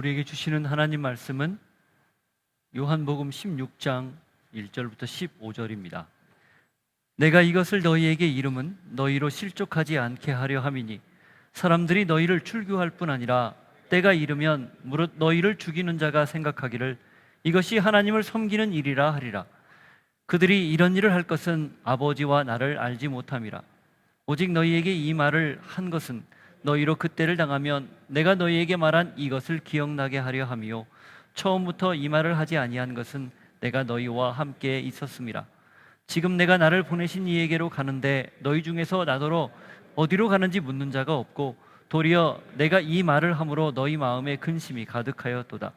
오늘 우리에게 주시는 하나님 말씀은 요한복음 16장 1절부터 15절입니다. 내가 이것을 너희에게 이름은 너희로 실족하지 않게 하려 함이니 사람들이 너희를 출교할 뿐 아니라 때가 이르면 무릇 너희를 죽이는 자가 생각하기를 이것이 하나님을 섬기는 일이라 하리라. 그들이 이런 일을 할 것은 아버지와 나를 알지 못함이라. 오직 너희에게 이 말을 한 것은 너희로 그때를 당하면 내가 너희에게 말한 이것을 기억나게 하려 함이요 처음부터 이 말을 하지 아니한 것은 내가 너희와 함께 있었음이라. 지금 내가 나를 보내신 이에게로 가는데 너희 중에서 나더러 어디로 가는지 묻는 자가 없고 도리어 내가 이 말을 함으로 너희 마음에 근심이 가득하였도다.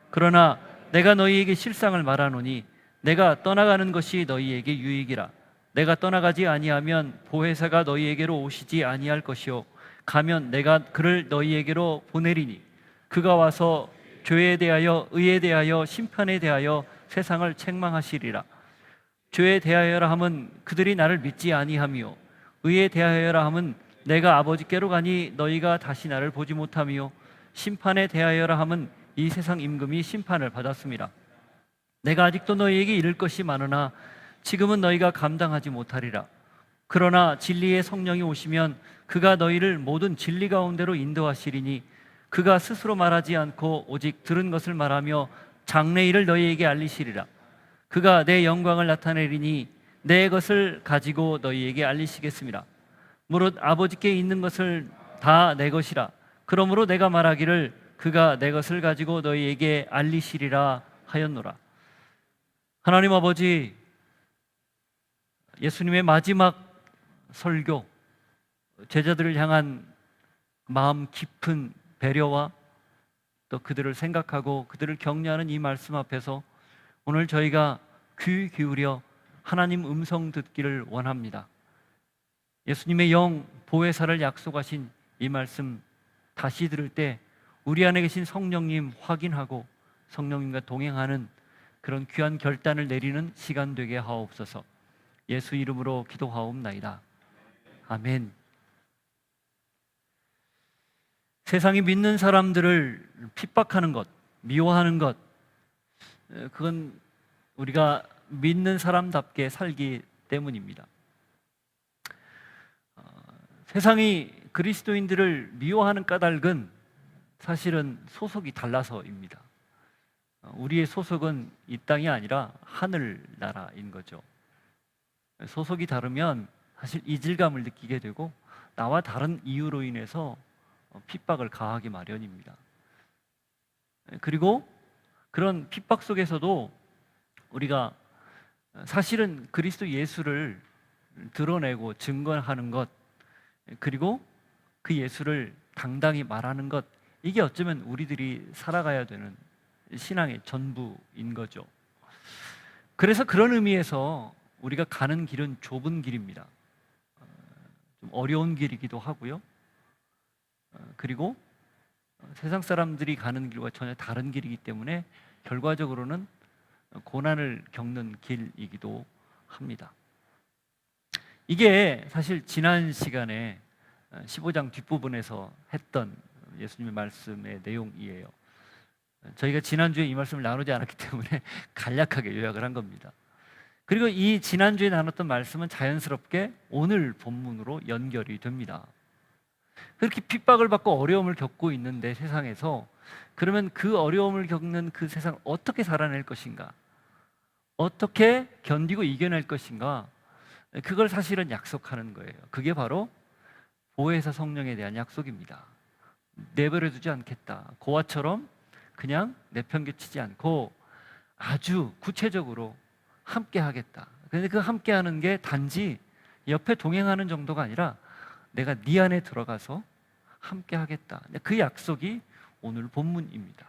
그러나 내가 너희에게 실상을 말하노니 내가 떠나가는 것이 너희에게 유익이라. 내가 떠나가지 아니하면 보혜사가 너희에게로 오시지 아니할 것이요 가면 내가 그를 너희에게로 보내리니 그가 와서 죄에 대하여 의에 대하여 심판에 대하여 세상을 책망하시리라. 죄에 대하여라 함은 그들이 나를 믿지 아니하며 의에 대하여라 함은 내가 아버지께로 가니 너희가 다시 나를 보지 못하며 심판에 대하여라 함은 이 세상 임금이 심판을 받았음이라. 내가 아직도 너희에게 이를 것이 많으나 지금은 너희가 감당하지 못하리라. 그러나 진리의 성령이 오시면 그가 너희를 모든 진리 가운데로 인도하시리니 그가 스스로 말하지 않고 오직 들은 것을 말하며 장래일을 너희에게 알리시리라. 그가 내 영광을 나타내리니 내 것을 가지고 너희에게 알리시겠습니다. 무릇 아버지께 있는 것을 다 내 것이라. 그러므로 내가 말하기를 그가 내 것을 가지고 너희에게 알리시리라 하였노라. 하나님 아버지, 예수님의 마지막 설교, 제자들을 향한 마음 깊은 배려와 또 그들을 생각하고 그들을 격려하는 이 말씀 앞에서 오늘 저희가 귀 기울여 하나님 음성 듣기를 원합니다. 예수님의 영 보혜사를 약속하신 이 말씀 다시 들을 때 우리 안에 계신 성령님 확인하고 성령님과 동행하는 그런 귀한 결단을 내리는 시간 되게 하옵소서. 예수 이름으로 기도하옵나이다. 아멘. 세상이 믿는 사람들을 핍박하는 것, 미워하는 것, 그건 우리가 믿는 사람답게 살기 때문입니다. 세상이 그리스도인들을 미워하는 까닭은 사실은 소속이 달라서입니다. 우리의 소속은 이 땅이 아니라 하늘나라인 거죠. 소속이 다르면 사실 이질감을 느끼게 되고 나와 다른 이유로 인해서 핍박을 가하기 마련입니다. 그리고 그런 핍박 속에서도 우리가 사실은 그리스도 예수를 드러내고 증거하는 것, 그리고 그 예수를 당당히 말하는 것, 이게 어쩌면 우리들이 살아가야 되는 신앙의 전부인 거죠. 그래서 그런 의미에서 우리가 가는 길은 좁은 길입니다. 좀 어려운 길이기도 하고요. 그리고 세상 사람들이 가는 길과 전혀 다른 길이기 때문에 결과적으로는 고난을 겪는 길이기도 합니다. 이게 사실 지난 시간에 15장 뒷부분에서 했던 예수님의 말씀의 내용이에요. 저희가 지난주에 이 말씀을 나누지 않았기 때문에 간략하게 요약을 한 겁니다. 그리고 이 지난주에 나눴던 말씀은 자연스럽게 오늘 본문으로 연결이 됩니다. 그렇게 핍박을 받고 어려움을 겪고 있는데 세상에서, 그러면 그 어려움을 겪는 그 세상을 어떻게 살아낼 것인가, 어떻게 견디고 이겨낼 것인가, 그걸 사실은 약속하는 거예요. 그게 바로 보혜사 성령에 대한 약속입니다. 내버려 두지 않겠다. 고아처럼 그냥 내팽개치지 않고 아주 구체적으로 함께 하겠다. 그런데 그 함께 하는 게 단지 옆에 동행하는 정도가 아니라 내가 네 안에 들어가서 함께 하겠다. 그 약속이 오늘 본문입니다.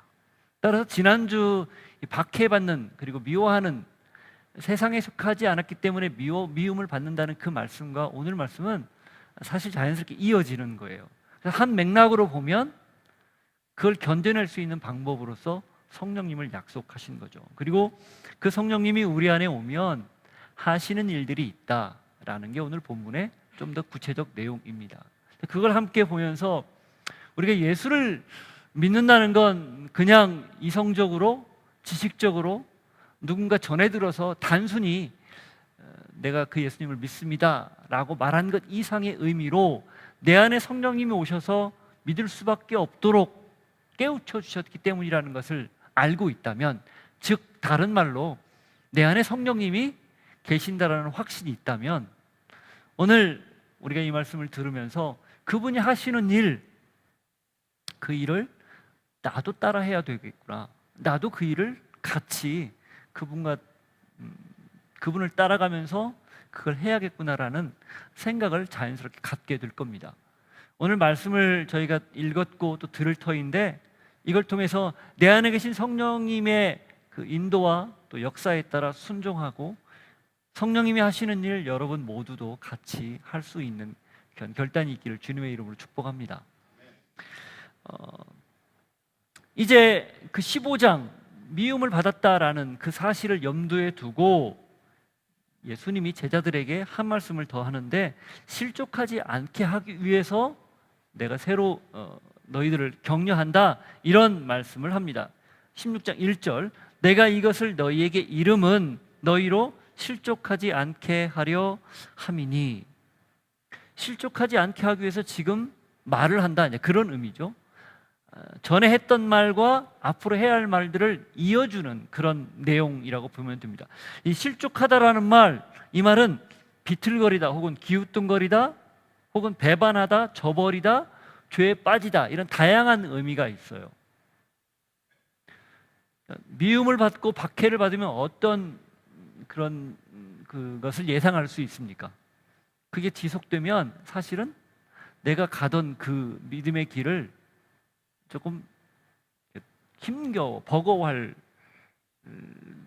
따라서 지난주 박해받는, 그리고 미워하는, 세상에 속하지 않았기 때문에 미움을 받는다는 그 말씀과 오늘 말씀은 사실 자연스럽게 이어지는 거예요. 그래서 한 맥락으로 보면 그걸 견뎌낼 수 있는 방법으로서 성령님을 약속하신 거죠. 그리고 그 성령님이 우리 안에 오면 하시는 일들이 있다라는 게 오늘 본문의 좀 더 구체적 내용입니다. 그걸 함께 보면서 우리가 예수를 믿는다는 건 그냥 이성적으로, 지식적으로 누군가 전해 들어서 단순히 내가 그 예수님을 믿습니다 라고 말한 것 이상의 의미로 내 안에 성령님이 오셔서 믿을 수밖에 없도록 깨우쳐 주셨기 때문이라는 것을 알고 있다면, 즉 다른 말로 내 안에 성령님이 계신다라는 확신이 있다면, 오늘 우리가 이 말씀을 들으면서 그분이 하시는 일, 그 일을 나도 따라 해야 되겠구나, 나도 그 일을 같이 그분을 따라가면서 그걸 해야겠구나라는 생각을 자연스럽게 갖게 될 겁니다. 오늘 말씀을 저희가 읽었고 또 들을 터인데, 이걸 통해서 내 안에 계신 성령님의 그 인도와 또 역사에 따라 순종하고 성령님이 하시는 일 여러분 모두도 같이 할 수 있는 결단이 있기를 주님의 이름으로 축복합니다. 이제 그 15장 미움을 받았다라는 그 사실을 염두에 두고 예수님이 제자들에게 한 말씀을 더 하는데, 실족하지 않게 하기 위해서 내가 새로 너희들을 격려한다, 이런 말씀을 합니다. 16장 1절, 내가 이것을 너희에게 이름은 너희로 실족하지 않게 하려 함이니. 실족하지 않게 하기 위해서 지금 말을 한다, 그런 의미죠. 전에 했던 말과 앞으로 해야 할 말들을 이어주는 그런 내용이라고 보면 됩니다. 이 실족하다라는 말, 이 말은 비틀거리다 혹은 기우뚱거리다 혹은 배반하다, 저버리다, 죄에 빠지다, 이런 다양한 의미가 있어요. 미움을 받고 박해를 받으면 어떤 그런 그것을 예상할 수 있습니까? 그게 지속되면 사실은 내가 가던 그 믿음의 길을 조금 힘겨워, 버거워할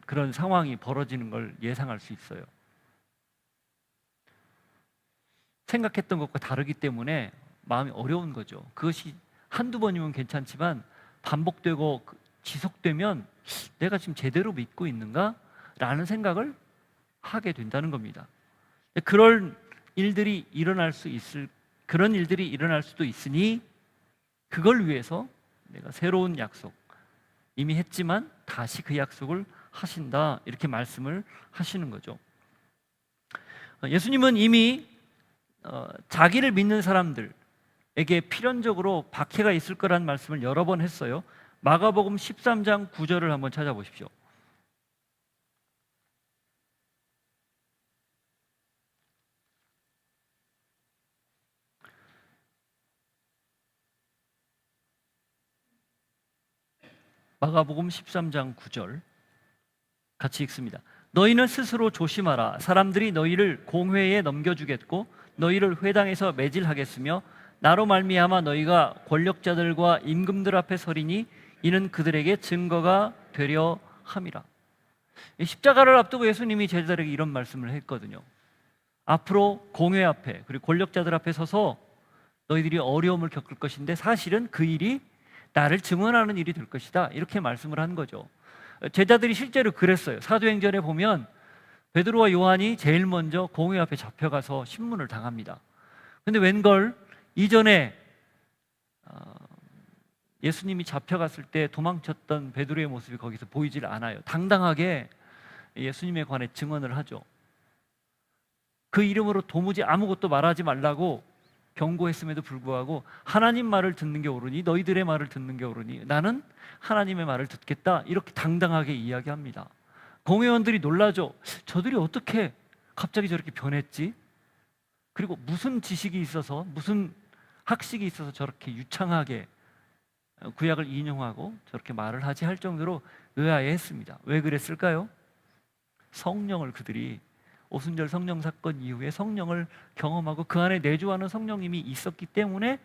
그런 상황이 벌어지는 걸 예상할 수 있어요. 생각했던 것과 다르기 때문에 마음이 어려운 거죠. 그것이 한두 번이면 괜찮지만 반복되고 지속되면 내가 지금 제대로 믿고 있는가? 라는 생각을 하게 된다는 겁니다. 그런 일들이 일어날 수도 있으니 그걸 위해서 내가 새로운 약속, 이미 했지만 다시 그 약속을 하신다, 이렇게 말씀을 하시는 거죠. 예수님은 이미 자기를 믿는 사람들에게 필연적으로 박해가 있을 거라는 말씀을 여러 번 했어요. 마가복음 13장 9절을 한번 찾아보십시오. 마가복음 13장 9절 같이 읽습니다. 너희는 스스로 조심하라. 사람들이 너희를 공회에 넘겨주겠고 너희를 회당에서 매질하겠으며 나로 말미암아 너희가 권력자들과 임금들 앞에 서리니 이는 그들에게 증거가 되려 함이라. 십자가를 앞두고 예수님이 제자들에게 이런 말씀을 했거든요. 앞으로 공회 앞에 그리고 권력자들 앞에 서서 너희들이 어려움을 겪을 것인데 사실은 그 일이 나를 증언하는 일이 될 것이다, 이렇게 말씀을 한 거죠. 제자들이 실제로 그랬어요. 사도행전에 보면 베드로와 요한이 제일 먼저 공회 앞에 잡혀가서 신문을 당합니다. 근데 웬걸 이전에 예수님이 잡혀갔을 때 도망쳤던 베드로의 모습이 거기서 보이질 않아요. 당당하게 예수님에 관해 증언을 하죠. 그 이름으로 도무지 아무것도 말하지 말라고 경고했음에도 불구하고 하나님 말을 듣는 게 옳으니 너희들의 말을 듣는 게 옳으니 나는 하나님의 말을 듣겠다, 이렇게 당당하게 이야기합니다. 공회원들이 놀라죠. 저들이 어떻게 갑자기 저렇게 변했지? 그리고 무슨 지식이 있어서, 무슨 학식이 있어서 저렇게 유창하게 구약을 인용하고 저렇게 말을 하지 할 정도로 의아해했습니다. 왜 그랬을까요? 성령을 그들이 오순절 성령 사건 이후에 성령을 경험하고 그 안에 내주하는 성령님이 있었기 때문에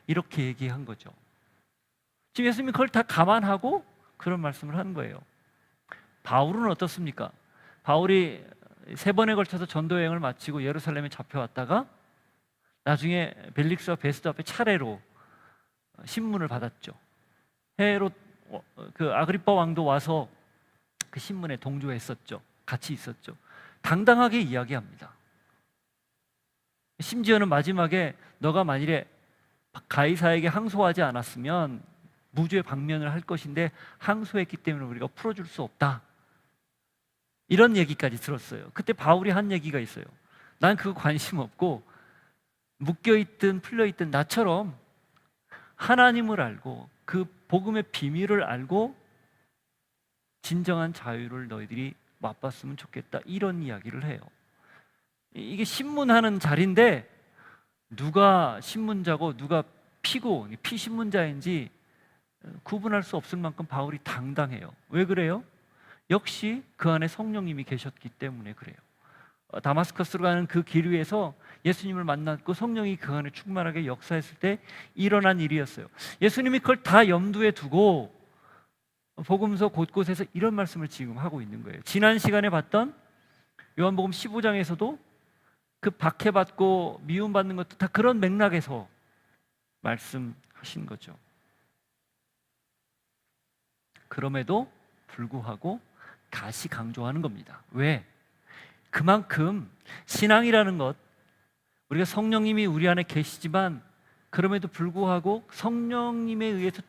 이렇게 얘기한 거죠. 지금 예수님이 그걸 다 감안하고 그런 말씀을 하는 거예요. 바울은 어떻습니까? 바울이 3번에 걸쳐서 전도 여행을 마치고 예루살렘에 잡혀왔다가 나중에 벨릭스와 베스도 앞에 차례로 신문을 받았죠. 헤롯 그 아그리빠 왕도 와서 그 신문에 동조했었죠. 같이 있었죠. 당당하게 이야기합니다. 심지어는 마지막에 너가 만일에 가이사에게 항소하지 않았으면 무죄 방면을 할 것인데 항소했기 때문에 우리가 풀어줄 수 없다. 이런 얘기까지 들었어요. 그때 바울이 한 얘기가 있어요. 난 그거 관심 없고 묶여있든 풀려있든 나처럼 하나님을 알고 그 복음의 비밀을 알고 진정한 자유를 너희들이 맛봤으면 좋겠다. 이런 이야기를 해요. 이게 신문하는 자리인데 누가 신문자고 누가 피신문자인지 구분할 수 없을 만큼 바울이 당당해요. 왜 그래요? 역시 그 안에 성령님이 계셨기 때문에 그래요. 다마스커스로 가는 그 길 위에서 예수님을 만났고 성령이 그 안에 충만하게 역사했을 때 일어난 일이었어요. 예수님이 그걸 다 염두에 두고 복음서 곳곳에서 이런 말씀을 지금 하고 있는 거예요. 지난 시간에 봤던 요한복음 15장에서도 그 박해받고 미움받는 것도 다 그런 맥락에서 말씀하신 거죠. 그럼에도 불구하고 다시 강조하는 겁니다. 왜? 그만큼 신앙이라는 것, 우리가 성령님이 우리 안에 계시지만 그럼에도 불구하고 성령님에 의해서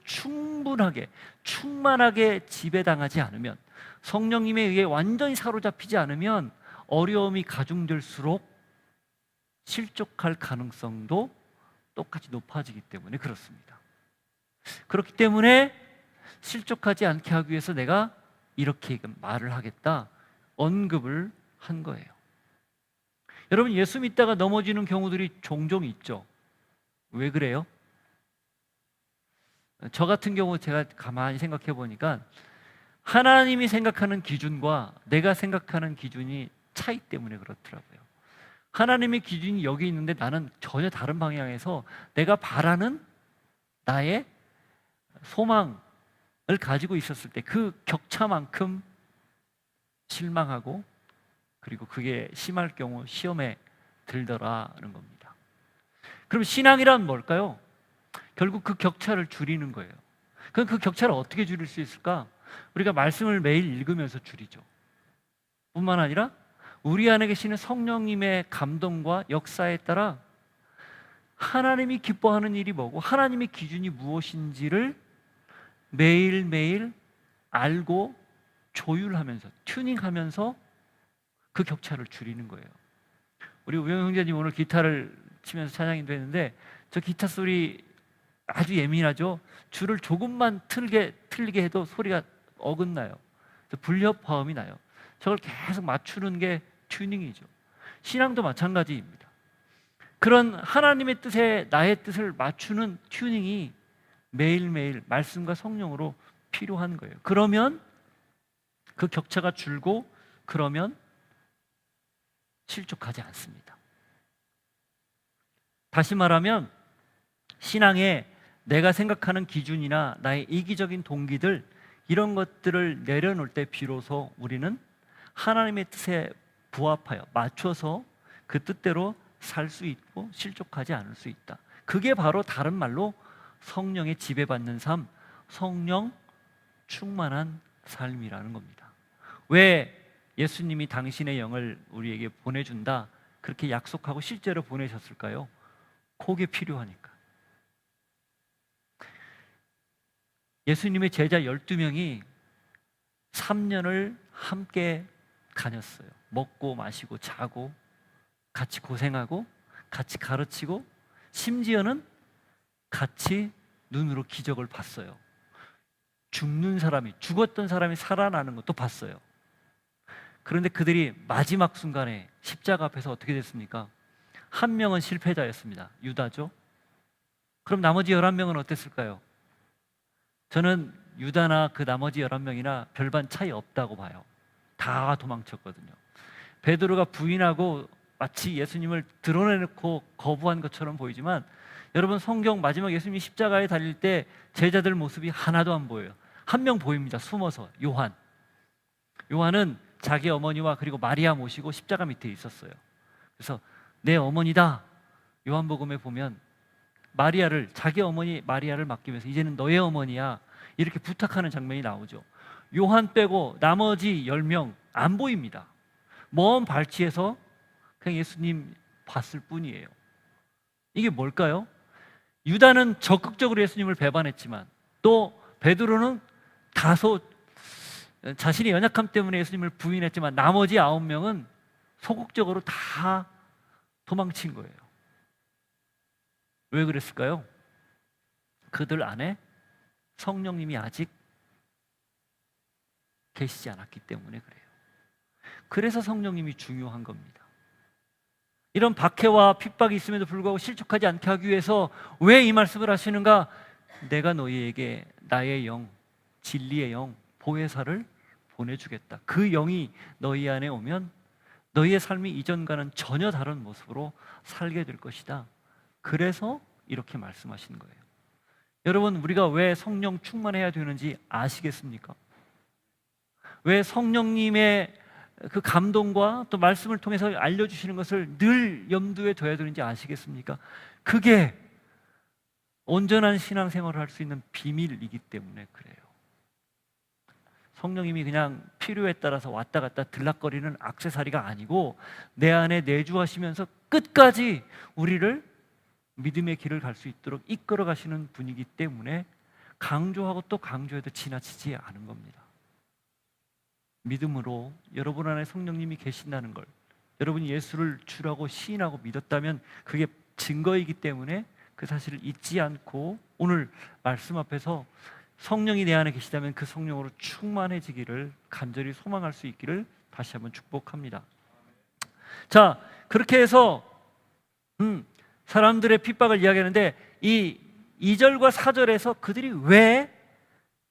충만하게 지배당하지 않으면, 성령님에 의해 완전히 사로잡히지 않으면 어려움이 가중될수록 실족할 가능성도 똑같이 높아지기 때문에 그렇습니다. 그렇기 때문에 실족하지 않게 하기 위해서 내가 이렇게 말을 하겠다, 언급을 한 거예요. 여러분, 예수 믿다가 넘어지는 경우들이 종종 있죠. 왜 그래요? 저 같은 경우 제가 가만히 생각해 보니까 하나님이 생각하는 기준과 내가 생각하는 기준이 차이 때문에 그렇더라고요. 하나님의 기준이 여기 있는데 나는 전혀 다른 방향에서 내가 바라는 나의 소망을 가지고 있었을 때 그 격차만큼 실망하고, 그리고 그게 심할 경우 시험에 들더라는 겁니다. 그럼 신앙이란 뭘까요? 결국 그 격차를 줄이는 거예요. 그럼 그 격차를 어떻게 줄일 수 있을까? 우리가 말씀을 매일 읽으면서 줄이죠. 뿐만 아니라 우리 안에 계시는 성령님의 감동과 역사에 따라 하나님이 기뻐하는 일이 뭐고 하나님의 기준이 무엇인지를 매일매일 알고 조율하면서, 튜닝하면서 그 격차를 줄이는 거예요. 우리 우영 형제님 오늘 기타를 치면서 찬양인도 했는데 저 기타 소리 아주 예민하죠. 줄을 조금만 틀리게 해도 소리가 어긋나요. 불협화음이 나요. 저걸 계속 맞추는 게 튜닝이죠. 신앙도 마찬가지입니다. 그런 하나님의 뜻에 나의 뜻을 맞추는 튜닝이 매일매일 말씀과 성령으로 필요한 거예요. 그러면 그 격차가 줄고, 그러면 실족하지 않습니다. 다시 말하면 신앙에 내가 생각하는 기준이나 나의 이기적인 동기들, 이런 것들을 내려놓을 때 비로소 우리는 하나님의 뜻에 부합하여 맞춰서 그 뜻대로 살 수 있고 실족하지 않을 수 있다. 그게 바로 다른 말로 성령에 지배받는 삶, 성령 충만한 삶이라는 겁니다. 왜 예수님이 당신의 영을 우리에게 보내준다 그렇게 약속하고 실제로 보내셨을까요? 그게 필요하니까. 예수님의 제자 12명이 3년을 함께 다녔어요. 먹고 마시고 자고 같이 고생하고 같이 가르치고 심지어는 같이 눈으로 기적을 봤어요. 죽었던 사람이 살아나는 것도 봤어요. 그런데 그들이 마지막 순간에 십자가 앞에서 어떻게 됐습니까? 한 명은 실패자였습니다. 유다죠. 그럼 나머지 11명은 어땠을까요? 저는 유다나 그 나머지 11명이나 별반 차이 없다고 봐요. 다 도망쳤거든요. 베드로가 부인하고 마치 예수님을 드러내놓고 거부한 것처럼 보이지만, 여러분 성경 마지막 예수님이 십자가에 달릴 때 제자들 모습이 하나도 안 보여요. 한 명 보입니다. 숨어서. 요한은 자기 어머니와 그리고 마리아 모시고 십자가 밑에 있었어요. 그래서 내 어머니다, 요한복음에 보면 자기 어머니 마리아를 맡기면서 이제는 너의 어머니야 이렇게 부탁하는 장면이 나오죠. 요한 빼고 나머지 10명 안 보입니다. 먼 발치에서 그냥 예수님 봤을 뿐이에요. 이게 뭘까요? 유다는 적극적으로 예수님을 배반했지만 또 베드로는 다소 자신의 연약함 때문에 예수님을 부인했지만 나머지 9명은 소극적으로 다 도망친 거예요. 왜 그랬을까요? 그들 안에 성령님이 아직 계시지 않았기 때문에 그래요. 그래서 성령님이 중요한 겁니다. 이런 박해와 핍박이 있음에도 불구하고 실족하지 않게 하기 위해서 왜 이 말씀을 하시는가? 내가 너희에게 나의 영, 진리의 영, 보혜사를 보내주겠다. 그 영이 너희 안에 오면 너희의 삶이 이전과는 전혀 다른 모습으로 살게 될 것이다. 그래서 이렇게 말씀하시는 거예요. 여러분, 우리가 왜 성령 충만해야 되는지 아시겠습니까? 왜 성령님의 그 감동과 또 말씀을 통해서 알려주시는 것을 늘 염두에 둬야 되는지 아시겠습니까? 그게 온전한 신앙생활을 할 수 있는 비밀이기 때문에 그래요. 성령님이 그냥 필요에 따라서 왔다 갔다 들락거리는 액세서리가 아니고 내 안에 내주하시면서 끝까지 우리를 믿음의 길을 갈 수 있도록 이끌어 가시는 분이기 때문에 강조하고 또 강조해도 지나치지 않은 겁니다. 믿음으로 여러분 안에 성령님이 계신다는 걸, 여러분이 예수를 주라고 시인하고 믿었다면 그게 증거이기 때문에 그 사실을 잊지 않고 오늘 말씀 앞에서 성령이 내 안에 계시다면 그 성령으로 충만해지기를 간절히 소망할 수 있기를 다시 한번 축복합니다. 자, 그렇게 해서 사람들의 핍박을 이야기하는데 이 2절과 4절에서 그들이 왜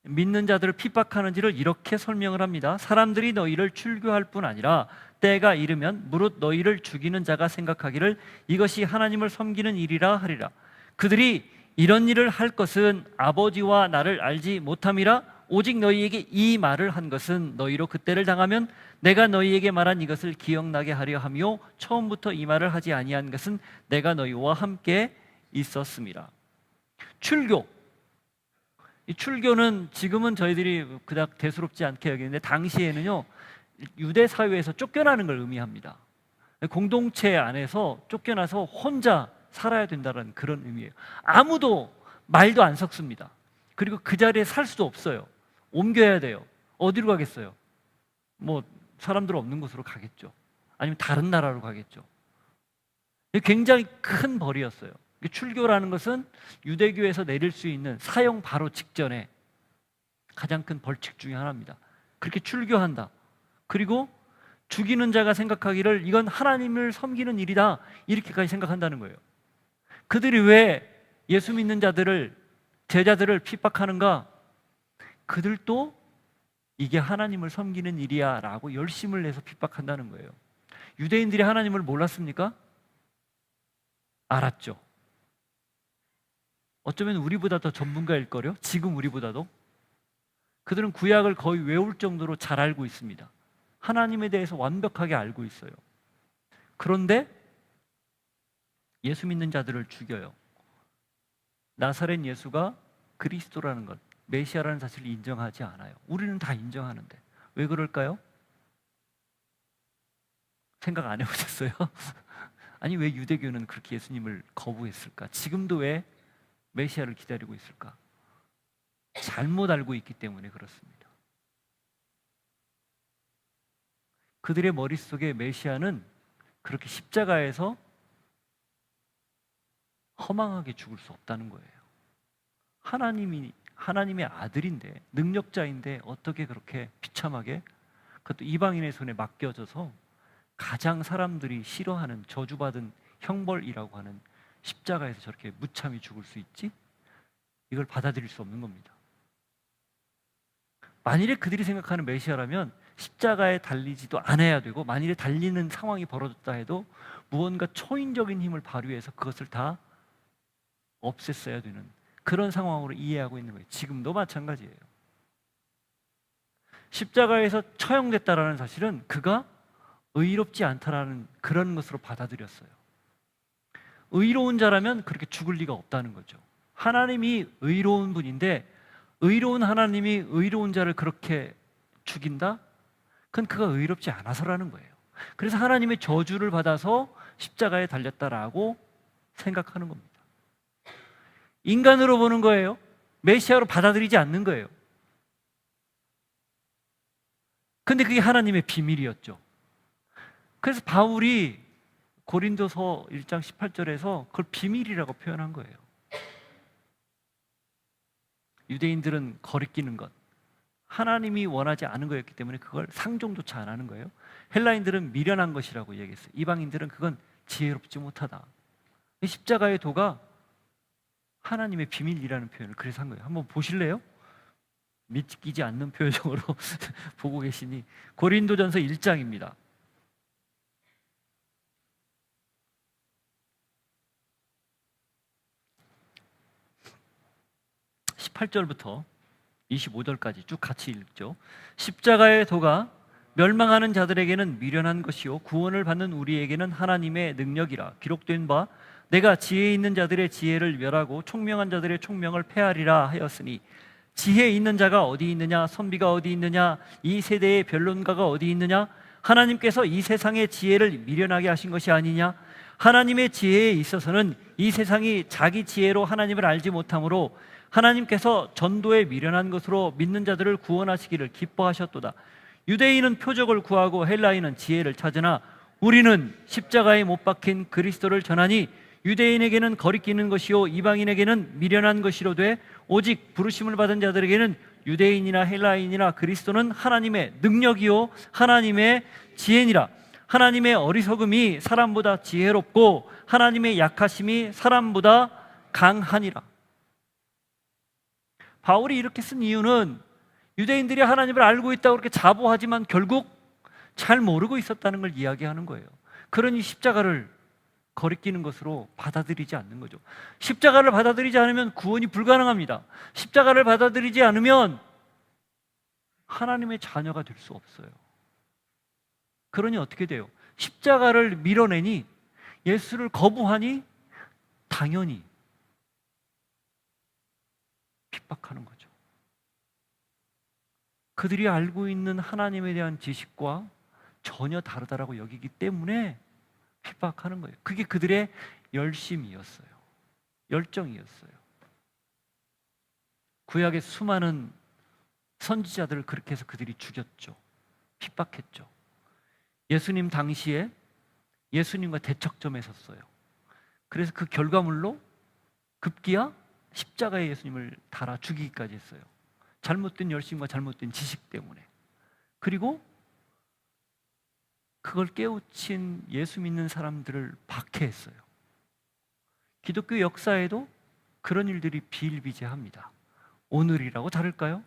믿는 자들을 핍박하는지를 이렇게 설명을 합니다. 사람들이 너희를 출교할 뿐 아니라 때가 이르면 무릇 너희를 죽이는 자가 생각하기를 이것이 하나님을 섬기는 일이라 하리라. 그들이 이런 일을 할 것은 아버지와 나를 알지 못함이라. 오직 너희에게 이 말을 한 것은 너희로 그때를 당하면 내가 너희에게 말한 이것을 기억나게 하려 하며 처음부터 이 말을 하지 아니한 것은 내가 너희와 함께 있었습니다. 출교, 이 출교는 지금은 저희들이 그닥 대수롭지 않게 여기는데 당시에는요, 유대 사회에서 쫓겨나는 걸 의미합니다. 공동체 안에서 쫓겨나서 혼자 살아야 된다는 그런 의미예요. 아무도 말도 안 섞습니다. 그리고 그 자리에 살 수도 없어요. 옮겨야 돼요. 어디로 가겠어요? 뭐 사람들 없는 곳으로 가겠죠. 아니면 다른 나라로 가겠죠. 굉장히 큰 벌이었어요. 출교라는 것은 유대교에서 내릴 수 있는 사형 바로 직전에 가장 큰 벌칙 중에 하나입니다. 그렇게 출교한다. 그리고 죽이는 자가 생각하기를 이건 하나님을 섬기는 일이다, 이렇게까지 생각한다는 거예요. 그들이 왜 예수 믿는 자들을, 제자들을 핍박하는가? 그들도 이게 하나님을 섬기는 일이야 라고 열심을 내서 핍박한다는 거예요. 유대인들이 하나님을 몰랐습니까? 알았죠. 어쩌면 우리보다 더 전문가일 거요. 지금 우리보다도. 그들은 구약을 거의 외울 정도로 잘 알고 있습니다. 하나님에 대해서 완벽하게 알고 있어요. 그런데 예수 믿는 자들을 죽여요. 나사렛 예수가 그리스도라는 것, 메시아라는 사실을 인정하지 않아요. 우리는 다 인정하는데 왜 그럴까요? 생각 안 해보셨어요? 아니, 왜 유대교는 그렇게 예수님을 거부했을까? 지금도 왜 메시아를 기다리고 있을까? 잘못 알고 있기 때문에 그렇습니다. 그들의 머릿속에 메시아는 그렇게 십자가에서 허망하게 죽을 수 없다는 거예요. 하나님의 아들인데, 능력자인데 어떻게 그렇게 비참하게, 그것도 이방인의 손에 맡겨져서 가장 사람들이 싫어하는 저주받은 형벌이라고 하는 십자가에서 저렇게 무참히 죽을 수 있지? 이걸 받아들일 수 없는 겁니다. 만일에 그들이 생각하는 메시아라면 십자가에 달리지도 않아야 되고, 만일에 달리는 상황이 벌어졌다 해도 무언가 초인적인 힘을 발휘해서 그것을 다 없앴어야 되는 그런 상황으로 이해하고 있는 거예요. 지금도 마찬가지예요. 십자가에서 처형됐다라는 사실은 그가 의롭지 않다라는 그런 것으로 받아들였어요. 의로운 자라면 그렇게 죽을 리가 없다는 거죠. 하나님이 의로운 분인데 의로운 하나님이 의로운 자를 그렇게 죽인다? 그건 그가 의롭지 않아서라는 거예요. 그래서 하나님의 저주를 받아서 십자가에 달렸다라고 생각하는 겁니다. 인간으로 보는 거예요. 메시아로 받아들이지 않는 거예요. 근데 그게 하나님의 비밀이었죠. 그래서 바울이 고린도서 1장 18절에서 그걸 비밀이라고 표현한 거예요. 유대인들은 거리끼는 것, 하나님이 원하지 않은 거였기 때문에 그걸 상종조차 안 하는 거예요. 헬라인들은 미련한 것이라고 얘기했어요. 이방인들은 그건 지혜롭지 못하다. 십자가의 도가 하나님의 비밀이라는 표현을 그래서 한 거예요. 한번 보실래요? 믿기지 않는 표정으로 보고 계시니 고린도전서 1장입니다. 18절부터 25절까지 쭉 같이 읽죠. 십자가의 도가 멸망하는 자들에게는 미련한 것이요 구원을 받는 우리에게는 하나님의 능력이라. 기록된 바 내가 지혜 있는 자들의 지혜를 멸하고 총명한 자들의 총명을 패하리라 하였으니 지혜 있는 자가 어디 있느냐, 선비가 어디 있느냐, 이 세대의 변론가가 어디 있느냐. 하나님께서 이 세상의 지혜를 미련하게 하신 것이 아니냐. 하나님의 지혜에 있어서는 이 세상이 자기 지혜로 하나님을 알지 못하므로 하나님께서 전도에 미련한 것으로 믿는 자들을 구원하시기를 기뻐하셨도다. 유대인은 표적을 구하고 헬라인은 지혜를 찾으나 우리는 십자가에 못 박힌 그리스도를 전하니 유대인에게는 거리끼는 것이요 이방인에게는 미련한 것이로되 오직 부르심을 받은 자들에게는 유대인이나 헬라인이나 그리스도는 하나님의 능력이요 하나님의 지혜니라. 하나님의 어리석음이 사람보다 지혜롭고 하나님의 약하심이 사람보다 강하니라. 바울이 이렇게 쓴 이유는 유대인들이 하나님을 알고 있다고 그렇게 자부하지만 결국 잘 모르고 있었다는 걸 이야기하는 거예요. 그러니 십자가를 거리끼는 것으로 받아들이지 않는 거죠. 십자가를 받아들이지 않으면 구원이 불가능합니다. 십자가를 받아들이지 않으면 하나님의 자녀가 될 수 없어요. 그러니 어떻게 돼요? 십자가를 밀어내니, 예수를 거부하니 당연히 핍박하는 거죠. 그들이 알고 있는 하나님에 대한 지식과 전혀 다르다라고 여기기 때문에 핍박하는 거예요. 그게 그들의 열심이었어요. 열정이었어요. 구약의 수많은 선지자들을 그렇게 해서 그들이 죽였죠. 핍박했죠. 예수님 당시에 예수님과 대척점에 섰어요. 그래서 그 결과물로 급기야 십자가에 예수님을 달아 죽이기까지 했어요. 잘못된 열심과 잘못된 지식 때문에. 그리고 그걸 깨우친 예수 믿는 사람들을 박해했어요. 기독교 역사에도 그런 일들이 비일비재합니다. 오늘이라고 다를까요?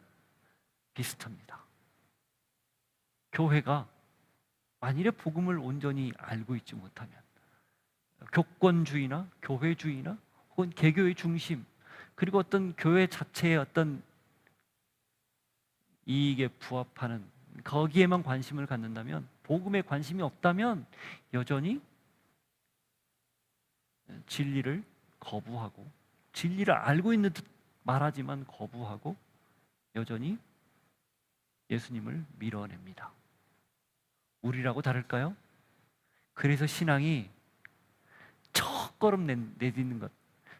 비슷합니다. 교회가 만일에 복음을 온전히 알고 있지 못하면 교권주의나 교회주의나 혹은 개교의 중심, 그리고 어떤 교회 자체의 어떤 이익에 부합하는 거기에만 관심을 갖는다면, 복음에 관심이 없다면 여전히 진리를 거부하고, 진리를 알고 있는 듯 말하지만 거부하고 여전히 예수님을 밀어냅니다. 우리라고 다를까요? 그래서 신앙이 첫걸음 내딛는 것,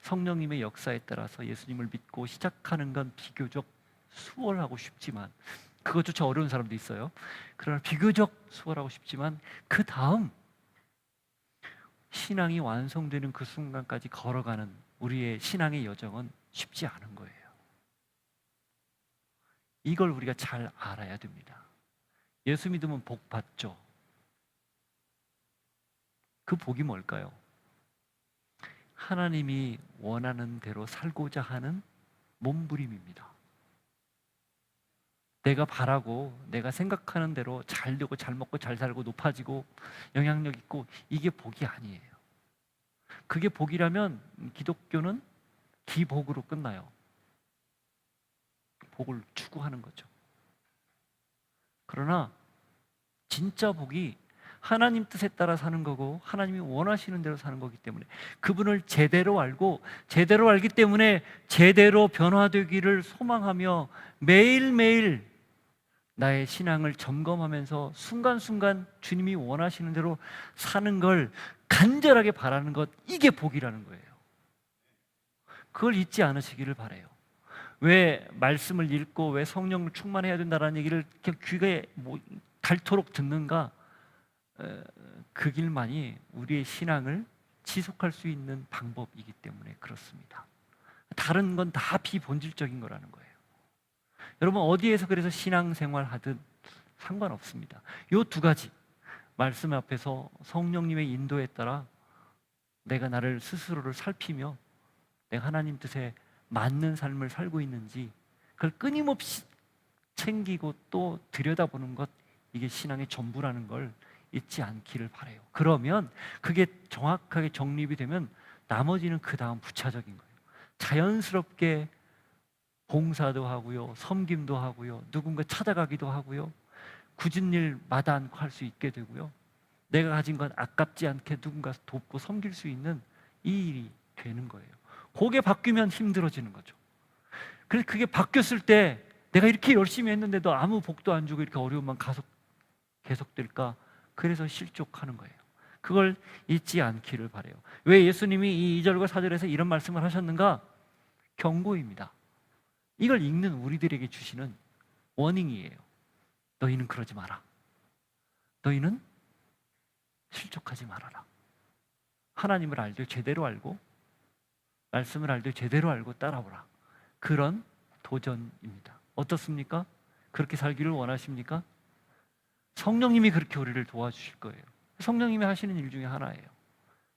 성령님의 역사에 따라서 예수님을 믿고 시작하는 건 비교적 수월하고 쉽지만, 그것조차 어려운 사람도 있어요. 그러나 비교적 수월하고 쉽지만 그 다음 신앙이 완성되는 그 순간까지 걸어가는 우리의 신앙의 여정은 쉽지 않은 거예요. 이걸 우리가 잘 알아야 됩니다. 예수 믿으면 복 받죠. 그 복이 뭘까요? 하나님이 원하는 대로 살고자 하는 몸부림입니다. 내가 바라고 내가 생각하는 대로 잘 되고 잘 먹고 잘 살고 높아지고 영향력 있고, 이게 복이 아니에요. 그게 복이라면 기독교는 기복으로 끝나요. 복을 추구하는 거죠. 그러나 진짜 복이 하나님 뜻에 따라 사는 거고 하나님이 원하시는 대로 사는 거기 때문에, 그분을 제대로 알고 제대로 알기 때문에 제대로 변화되기를 소망하며 매일매일 나의 신앙을 점검하면서 순간순간 주님이 원하시는 대로 사는 걸 간절하게 바라는 것, 이게 복이라는 거예요. 그걸 잊지 않으시기를 바라요. 왜 말씀을 읽고 왜 성령을 충만해야 된다라는 얘기를 그냥 귀에 닳도록 듣는가? 그 길만이 우리의 신앙을 지속할 수 있는 방법이기 때문에 그렇습니다. 다른 건 다 비본질적인 거라는 거예요. 여러분 어디에서 그래서 신앙생활 하든 상관없습니다. 요 두 가지 말씀 앞에서 성령님의 인도에 따라 내가 나를 스스로를 살피며 내가 하나님 뜻에 맞는 삶을 살고 있는지 그걸 끊임없이 챙기고 또 들여다보는 것, 이게 신앙의 전부라는 걸 잊지 않기를 바라요. 그러면 그게 정확하게 정립이 되면 나머지는 그 다음 부차적인 거예요. 자연스럽게 봉사도 하고요, 섬김도 하고요, 누군가 찾아가기도 하고요, 굳은 일 마다 않고 할 수 있게 되고요, 내가 가진 건 아깝지 않게 누군가 돕고 섬길 수 있는 이 일이 되는 거예요. 그게 바뀌면 힘들어지는 거죠. 그래서 그게 바뀌었을 때 내가 이렇게 열심히 했는데도 아무 복도 안 주고 이렇게 어려움만 계속될까? 그래서 실족하는 거예요. 그걸 잊지 않기를 바라요. 왜 예수님이 이 2절과 4절에서 이런 말씀을 하셨는가? 경고입니다. 이걸 읽는 우리들에게 주시는 워닝이에요. 너희는 그러지 마라. 너희는 실족하지 말아라. 하나님을 알되 제대로 알고 말씀을 알되 제대로 알고 따라오라. 그런 도전입니다. 어떻습니까? 그렇게 살기를 원하십니까? 성령님이 그렇게 우리를 도와주실 거예요. 성령님이 하시는 일 중에 하나예요.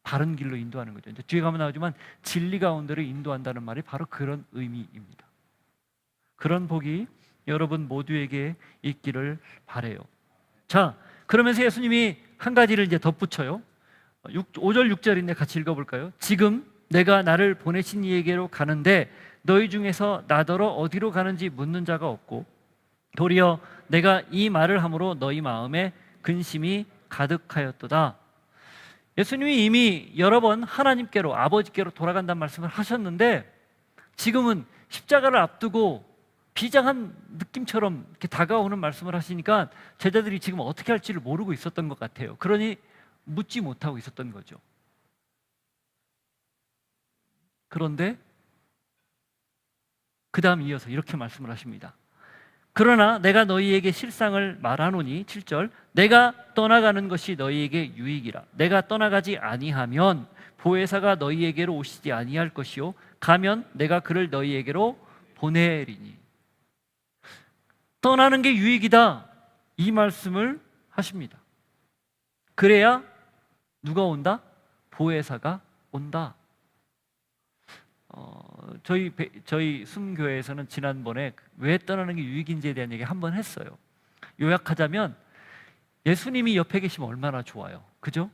바른 길로 인도하는 거죠. 이제 뒤에 가면 나오지만 진리 가운데로 인도한다는 말이 바로 그런 의미입니다. 그런 복이 여러분 모두에게 있기를 바라요. 자, 그러면서 예수님이 한 가지를 이제 덧붙여요. 5절 6절인데 같이 읽어볼까요? 지금 내가 나를 보내신 이에게로 가는데 너희 중에서 나더러 어디로 가는지 묻는 자가 없고 도리어 내가 이 말을 함으로 너희 마음에 근심이 가득하였도다. 예수님이 이미 여러 번 하나님께로, 아버지께로 돌아간다는 말씀을 하셨는데 지금은 십자가를 앞두고 비장한 느낌처럼 이렇게 다가오는 말씀을 하시니까 제자들이 지금 어떻게 할지를 모르고 있었던 것 같아요. 그러니 묻지 못하고 있었던 거죠. 그런데 그 다음 이어서 이렇게 말씀을 하십니다. 그러나 내가 너희에게 실상을 말하노니 7절 내가 떠나가는 것이 너희에게 유익이라. 내가 떠나가지 아니하면 보혜사가 너희에게로 오시지 아니할 것이요 가면 내가 그를 너희에게로 보내리니. 떠나는 게 유익이다, 이 말씀을 하십니다. 그래야 누가 온다? 보혜사가 온다. 저희 순교회에서는 지난번에 왜 떠나는 게 유익인지에 대한 얘기 한번 했어요. 요약하자면 예수님이 옆에 계시면 얼마나 좋아요. 그죠?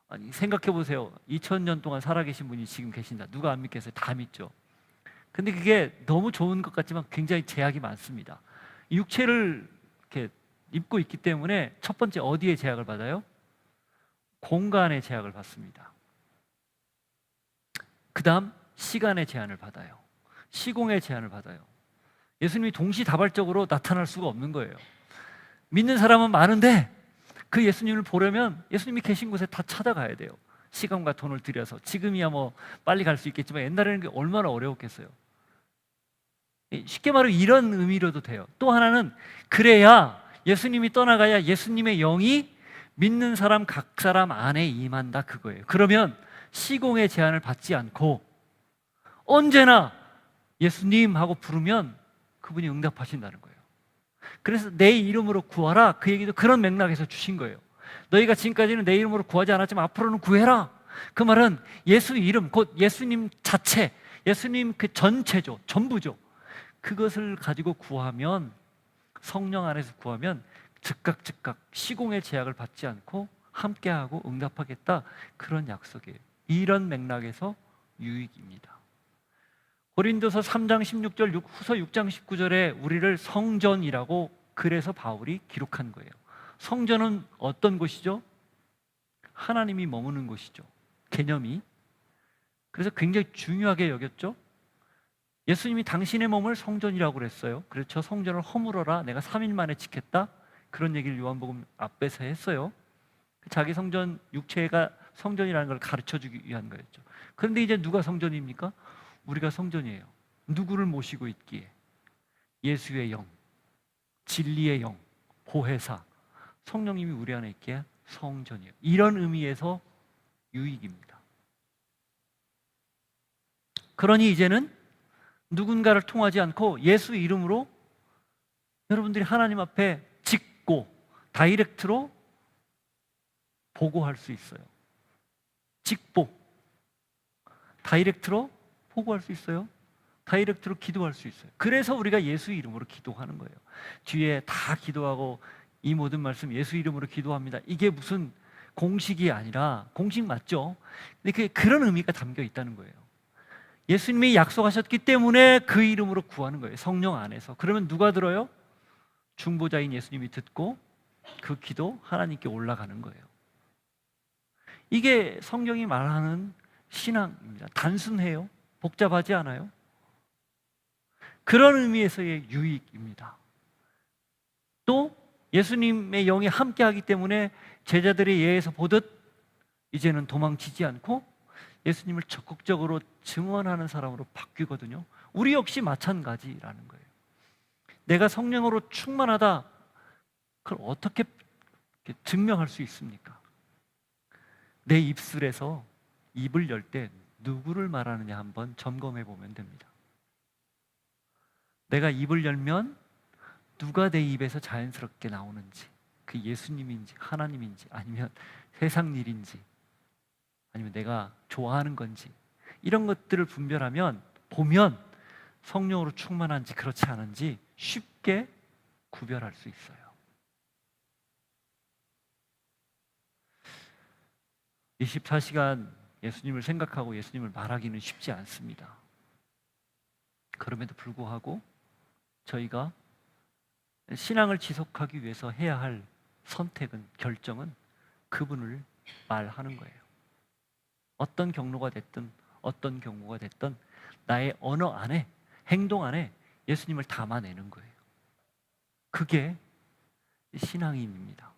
아니, 생각해 보세요. 2000년 동안 살아계신 분이 지금 계신다. 누가 안 믿겠어요? 다 믿죠. 근데 그게 너무 좋은 것 같지만 굉장히 제약이 많습니다. 육체를 이렇게 입고 있기 때문에 첫 번째 어디에 제약을 받아요? 공간의 제약을 받습니다. 그 다음 시간의 제한을 받아요. 시공의 제한을 받아요. 예수님이 동시다발적으로 나타날 수가 없는 거예요. 믿는 사람은 많은데 그 예수님을 보려면 예수님이 계신 곳에 다 찾아가야 돼요. 시간과 돈을 들여서. 지금이야 뭐 빨리 갈 수 있겠지만 옛날에는 그게 얼마나 어려웠겠어요. 쉽게 말하면 이런 의미로도 돼요. 또 하나는 그래야 예수님이 떠나가야 예수님의 영이 믿는 사람 각 사람 안에 임한다, 그거예요. 그러면 시공의 제한을 받지 않고 언제나 예수님 하고 부르면 그분이 응답하신다는 거예요. 그래서 내 이름으로 구하라, 그 얘기도 그런 맥락에서 주신 거예요. 너희가 지금까지는 내 이름으로 구하지 않았지만 앞으로는 구해라. 그 말은 예수 이름, 곧 예수님 자체, 예수님 그 전체죠, 전부죠. 그것을 가지고 구하면, 성령 안에서 구하면 즉각 시공의 제약을 받지 않고 함께하고 응답하겠다, 그런 약속이에요. 이런 맥락에서 유익입니다. 고린도서 3장 16절, 후서 6장 19절에 우리를 성전이라고 그래서 바울이 기록한 거예요. 성전은 어떤 곳이죠? 하나님이 머무는 곳이죠. 개념이. 그래서 굉장히 중요하게 여겼죠. 예수님이 당신의 몸을 성전이라고 그랬어요. 그래서 저 성전을 허물어라, 내가 3일 만에 지켰다, 그런 얘기를 요한복음 앞에서 했어요. 자기 성전, 육체가 성전이라는 걸 가르쳐주기 위한 거였죠. 그런데 이제 누가 성전입니까? 우리가 성전이에요. 누구를 모시고 있기에? 예수의 영, 진리의 영, 보혜사, 성령님이 우리 안에 있기에 성전이에요. 이런 의미에서 유익입니다. 그러니 이제는 누군가를 통하지 않고 예수 이름으로 여러분들이 하나님 앞에 직고 다이렉트로 보고할 수 있어요. 직보, 다이렉트로 보고할 수 있어요. 다이렉트로 기도할 수 있어요. 그래서 우리가 예수 이름으로 기도하는 거예요. 뒤에 다 기도하고 이 모든 말씀 예수 이름으로 기도합니다. 이게 무슨 공식이 아니라, 공식 맞죠? 근데 그런 의미가 담겨 있다는 거예요. 예수님이 약속하셨기 때문에 그 이름으로 구하는 거예요. 성령 안에서. 그러면 누가 들어요? 중보자인 예수님이 듣고 그 기도 하나님께 올라가는 거예요. 이게 성경이 말하는 신앙입니다. 단순해요. 복잡하지 않아요. 그런 의미에서의 유익입니다. 또 예수님의 영이 함께하기 때문에 제자들이 예에서 보듯 이제는 도망치지 않고 예수님을 적극적으로 증언하는 사람으로 바뀌거든요. 우리 역시 마찬가지라는 거예요. 내가 성령으로 충만하다, 그걸 어떻게 증명할 수 있습니까? 내 입술에서 입을 열 때 누구를 말하느냐 한번 점검해 보면 됩니다. 내가 입을 열면 누가 내 입에서 자연스럽게 나오는지, 그 예수님인지 하나님인지 아니면 세상 일인지 아니면 내가 좋아하는 건지, 이런 것들을 분별하면 보면 성령으로 충만한지 그렇지 않은지 쉽게 구별할 수 있어요. 24시간 예수님을 생각하고 예수님을 말하기는 쉽지 않습니다. 그럼에도 불구하고 저희가 신앙을 지속하기 위해서 해야 할 선택은, 결정은 그분을 말하는 거예요. 어떤 경로가 됐든 어떤 경우가 됐든 나의 언어 안에, 행동 안에 예수님을 담아내는 거예요. 그게 신앙인입니다.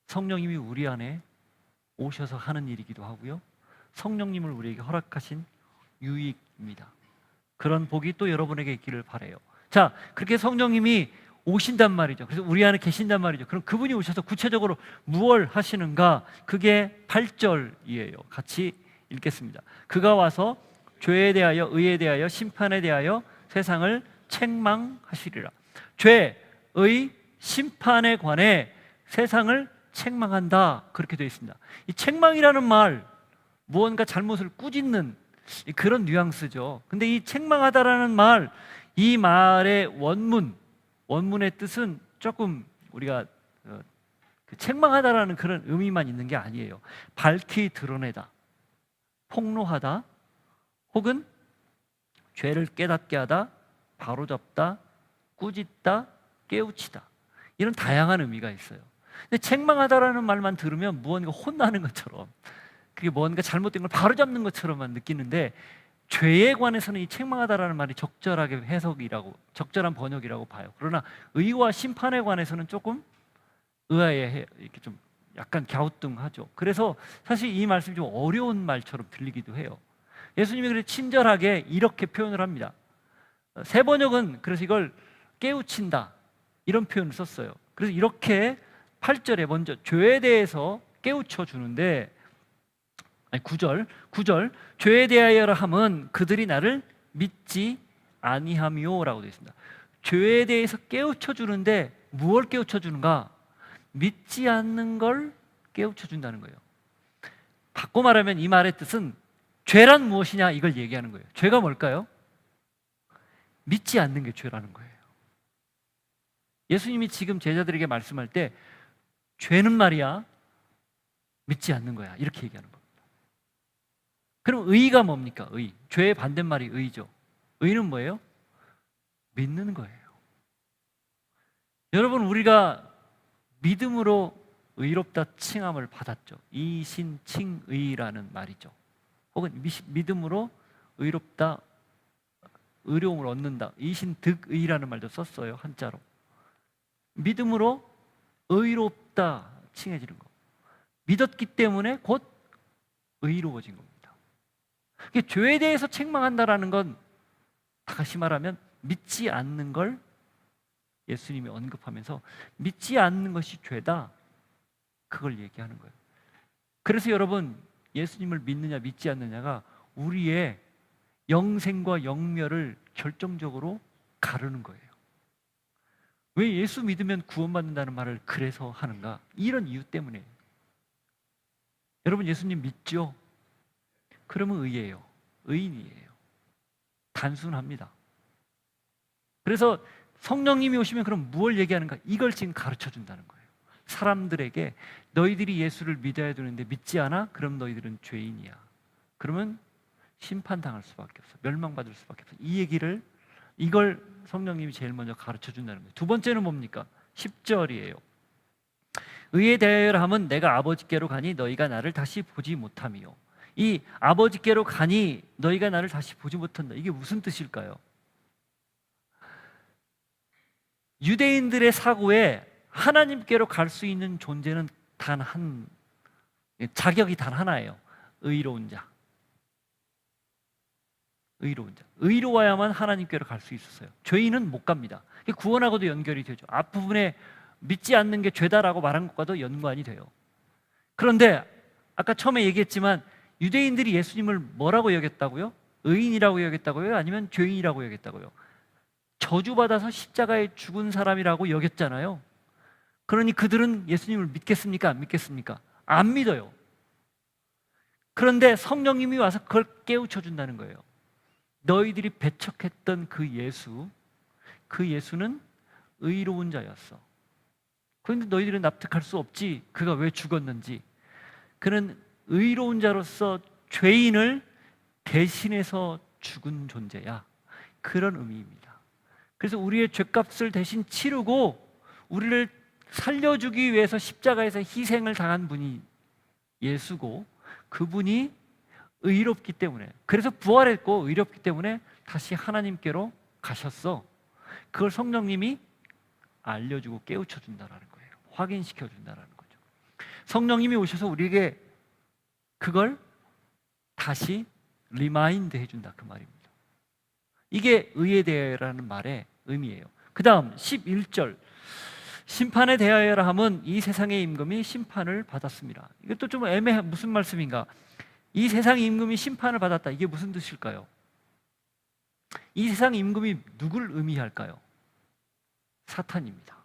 성령님이 우리 안에 오셔서 하는 일이기도 하고요, 성령님을 우리에게 허락하신 유익입니다. 그런 복이 또 여러분에게 있기를 바라요. 자, 그렇게 성령님이 오신단 말이죠. 그래서 우리 안에 계신단 말이죠. 그럼 그분이 오셔서 구체적으로 무엇을 하시는가? 그게 8절이에요. 같이 읽겠습니다. 그가 와서 죄에 대하여, 의에 대하여, 심판에 대하여 세상을 책망하시리라. 죄, 의, 심판에 관해 세상을 책망한다, 그렇게 되어 있습니다. 이 책망이라는 말, 무언가 잘못을 꾸짖는 그런 뉘앙스죠. 근데 이 책망하다라는 말, 이 말의 원문의 뜻은 조금 우리가 책망하다라는 그런 의미만 있는 게 아니에요. 밝히 드러내다, 폭로하다, 혹은 죄를 깨닫게 하다, 바로잡다, 꾸짖다, 깨우치다, 이런 다양한 의미가 있어요. 근데 책망하다라는 말만 들으면 무언가 혼나는 것처럼, 그게 뭔가 잘못된 걸 바로잡는 것처럼만 느끼는데, 죄에 관해서는 이 책망하다라는 말이 적절하게 해석이라고, 적절한 번역이라고 봐요. 그러나 의와 심판에 관해서는 조금 의아해, 이렇게 좀 약간 갸우뚱하죠. 그래서 사실 이 말씀이 좀 어려운 말처럼 들리기도 해요. 예수님이 그래서 친절하게 이렇게 표현을 합니다. 새 번역은 그래서 이걸 깨우친다, 이런 표현을 썼어요. 그래서 이렇게 8절에 먼저 죄에 대해서 깨우쳐 주는데, 9절 죄에 대하여라 함은 그들이 나를 믿지 아니함이요라고 되어 있습니다. 죄에 대해서 깨우쳐 주는데 무엇을 깨우쳐 주는가? 믿지 않는 걸 깨우쳐 준다는 거예요. 바꿔 말하면 이 말의 뜻은 죄란 무엇이냐, 이걸 얘기하는 거예요. 죄가 뭘까요? 믿지 않는 게 죄라는 거예요. 예수님이 지금 제자들에게 말씀할 때 죄는 말이야 믿지 않는 거야, 이렇게 얘기하는 겁니다. 그럼 의가 뭡니까? 의. 죄의 반대말이 의죠. 의는 뭐예요? 믿는 거예요. 여러분, 우리가 믿음으로 의롭다 칭함을 받았죠. 이신칭의라는 말이죠. 혹은 믿음으로 의롭다, 의로움을 얻는다, 이신득의라는 말도 썼어요, 한자로. 믿음으로 의롭다 칭해지는 거, 믿었기 때문에 곧 의로워진 겁니다. 죄에 대해서 책망한다라는 건 다시 말하면 믿지 않는 걸 예수님이 언급하면서 믿지 않는 것이 죄다, 그걸 얘기하는 거예요. 그래서 여러분, 예수님을 믿느냐 믿지 않느냐가 우리의 영생과 영멸을 결정적으로 가르는 거예요. 왜 예수 믿으면 구원받는다는 말을 그래서 하는가? 이런 이유 때문에. 여러분, 예수님 믿죠? 그러면 의예요. 의인이에요. 단순합니다. 그래서 성령님이 오시면 그럼 무엇을 얘기하는가? 이걸 지금 가르쳐 준다는 거예요. 사람들에게 너희들이 예수를 믿어야 되는데 믿지 않아? 그럼 너희들은 죄인이야. 그러면 심판당할 수밖에 없어. 멸망받을 수밖에 없어. 이 얘기를, 이걸 성령님이 제일 먼저 가르쳐 준다는 거예요. 두 번째는 뭡니까? 10절이에요. 의에 대하여 함은 내가 아버지께로 가니 너희가 나를 다시 보지 못함이요. 이 아버지께로 가니 너희가 나를 다시 보지 못한다. 이게 무슨 뜻일까요? 유대인들의 사고에 하나님께로 갈 수 있는 존재는 단 한, 자격이 단 하나예요. 의로운 자. 의로운 자. 의로워야만 하나님께로 갈 수 있었어요. 죄인은 못 갑니다. 구원하고도 연결이 되죠. 앞부분에 믿지 않는 게 죄다라고 말한 것과도 연관이 돼요. 그런데 아까 처음에 얘기했지만 유대인들이 예수님을 뭐라고 여겼다고요? 의인이라고 여겼다고요? 아니면 죄인이라고 여겼다고요? 저주받아서 십자가에 죽은 사람이라고 여겼잖아요. 그러니 그들은 예수님을 믿겠습니까? 안 믿겠습니까? 안 믿어요. 그런데 성령님이 와서 그걸 깨우쳐 준다는 거예요. 너희들이 배척했던 그 예수는 의로운 자였어. 그런데 너희들은 납득할 수 없지. 그가 왜 죽었는지. 그는 의로운 자로서 죄인을 대신해서 죽은 존재야. 그런 의미입니다. 그래서 우리의 죄값을 대신 치르고 우리를 살려주기 위해서 십자가에서 희생을 당한 분이 예수고, 그분이 의롭기 때문에, 그래서 부활했고 의롭기 때문에 다시 하나님께로 가셨어. 그걸 성령님이 알려주고 깨우쳐 준다는 거예요. 확인시켜 준다는 거죠. 성령님이 오셔서 우리에게 그걸 다시 리마인드 해준다, 그 말입니다. 이게 의에 대하여라는 말의 의미예요. 그 다음 11절, 심판에 대하여라 함은 이 세상의 임금이 심판을 받았습니다. 이것도 좀 애매한, 무슨 말씀인가? 이 세상의 임금이 심판을 받았다, 이게 무슨 뜻일까요? 이 세상 임금이 누굴 의미할까요? 사탄입니다.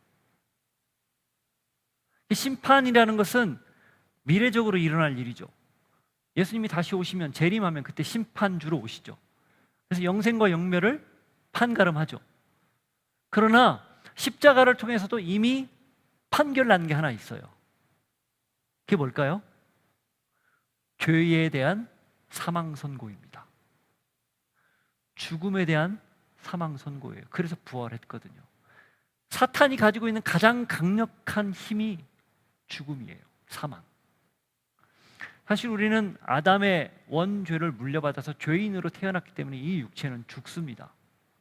심판이라는 것은 미래적으로 일어날 일이죠. 예수님이 다시 오시면, 재림하면 그때 심판주로 오시죠. 그래서 영생과 영멸을 판가름하죠. 그러나 십자가를 통해서도 이미 판결난 게 하나 있어요. 그게 뭘까요? 죄에 대한 사망 선고입니다. 죽음에 대한 사망 선고예요. 그래서 부활했거든요. 사탄이 가지고 있는 가장 강력한 힘이 죽음이에요. 사망. 사실 우리는 아담의 원죄를 물려받아서 죄인으로 태어났기 때문에 이 육체는 죽습니다.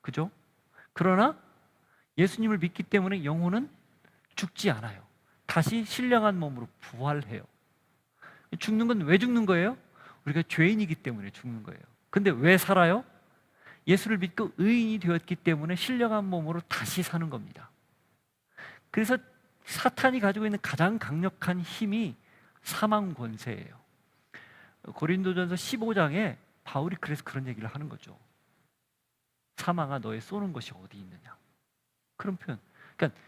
그죠? 그러나 예수님을 믿기 때문에 영혼은 죽지 않아요. 다시 신령한 몸으로 부활해요. 죽는 건 왜 죽는 거예요? 우리가 죄인이기 때문에 죽는 거예요. 근데 왜 살아요? 예수를 믿고 의인이 되었기 때문에 신령한 몸으로 다시 사는 겁니다. 그래서 사탄이 가지고 있는 가장 강력한 힘이 사망 권세예요. 고린도전서 15장에 바울이 그래서 그런 얘기를 하는 거죠. 사망아, 너의 쏘는 것이 어디 있느냐. 그런 표현. 그러니까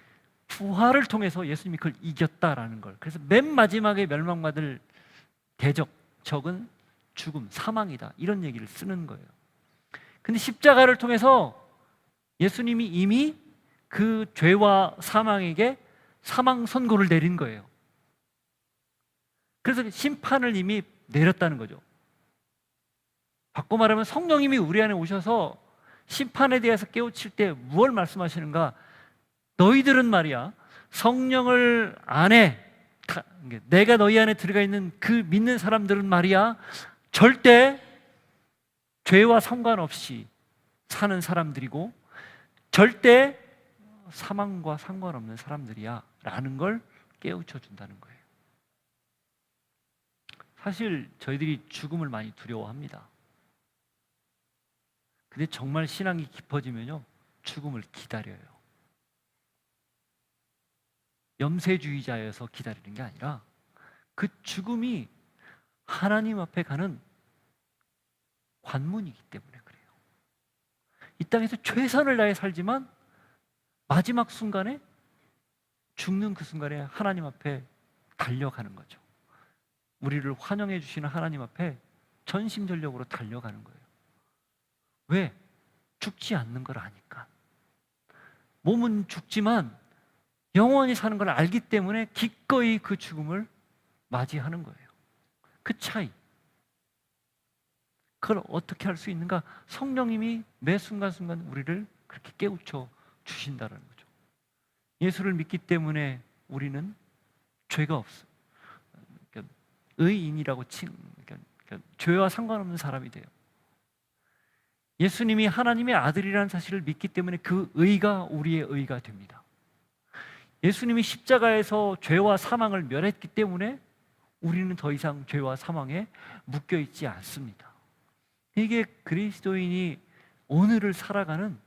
부활을 통해서 예수님이 그걸 이겼다라는 걸. 그래서 맨 마지막에 멸망받을 적은 죽음, 사망이다, 이런 얘기를 쓰는 거예요. 근데 십자가를 통해서 예수님이 이미 그 죄와 사망에게 사망 선고를 내린 거예요. 그래서 심판을 이미 내렸다는 거죠. 바꿔 말하면 성령님이 우리 안에 오셔서 심판에 대해서 깨우칠 때 무엇을 말씀하시는가? 너희들은 말이야, 성령을 안에, 내가 너희 안에 들어가 있는 그 믿는 사람들은 말이야, 절대 죄와 상관없이 사는 사람들이고 절대 사망과 상관없는 사람들이야 라는 걸 깨우쳐 준다는 거예요. 사실 저희들이 죽음을 많이 두려워합니다. 근데 정말 신앙이 깊어지면요, 죽음을 기다려요. 염세주의자여서 기다리는 게 아니라 그 죽음이 하나님 앞에 가는 관문이기 때문에 그래요. 이 땅에서 최선을 다해 살지만 마지막 순간에, 죽는 그 순간에 하나님 앞에 달려가는 거죠. 우리를 환영해 주시는 하나님 앞에 전심전력으로 달려가는 거예요. 왜? 죽지 않는 걸 아니까. 몸은 죽지만 영원히 사는 걸 알기 때문에 기꺼이 그 죽음을 맞이하는 거예요. 그 차이. 그걸 어떻게 할 수 있는가? 성령님이 매 순간순간 우리를 그렇게 깨우쳐 주신다는 거죠. 예수를 믿기 때문에 우리는 죄가 없어. 그러니까 의인이라고 그러니까 죄와 상관없는 사람이 돼요. 예수님이 하나님의 아들이라는 사실을 믿기 때문에 그 의가 우리의 의가 됩니다. 예수님이 십자가에서 죄와 사망을 멸했기 때문에 우리는 더 이상 죄와 사망에 묶여 있지 않습니다. 이게 그리스도인이 오늘을 살아가는,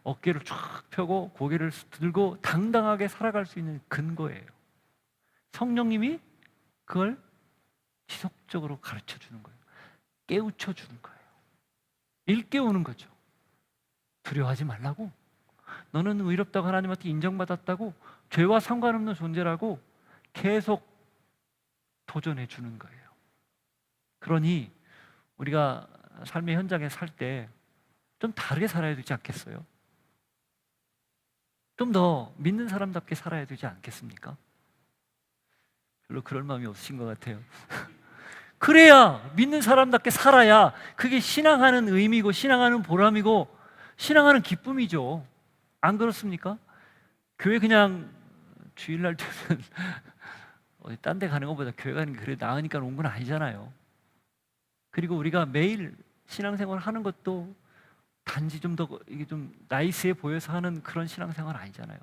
어깨를 쫙 펴고 고개를 들고 당당하게 살아갈 수 있는 근거예요. 성령님이 그걸 지속적으로 가르쳐 주는 거예요. 깨우쳐 주는 거예요. 일깨우는 거죠. 두려워하지 말라고. 너는 의롭다고 하나님한테 인정받았다고, 죄와 상관없는 존재라고 계속 도전해 주는 거예요. 그러니 우리가 삶의 현장에 살 때 좀 다르게 살아야 되지 않겠어요? 좀 더 믿는 사람답게 살아야 되지 않겠습니까? 별로 그럴 마음이 없으신 것 같아요. 그래야, 믿는 사람답게 살아야 그게 신앙하는 의미고 신앙하는 보람이고 신앙하는 기쁨이죠. 안 그렇습니까? 교회 그냥 주일날 되면 어디 딴 데 가는 것보다 교회 가는 게 그래 나으니까 온 건 아니잖아요. 그리고 우리가 매일 신앙생활 하는 것도 단지 좀 더 이게 좀 나이스해 보여서 하는 그런 신앙생활 아니잖아요.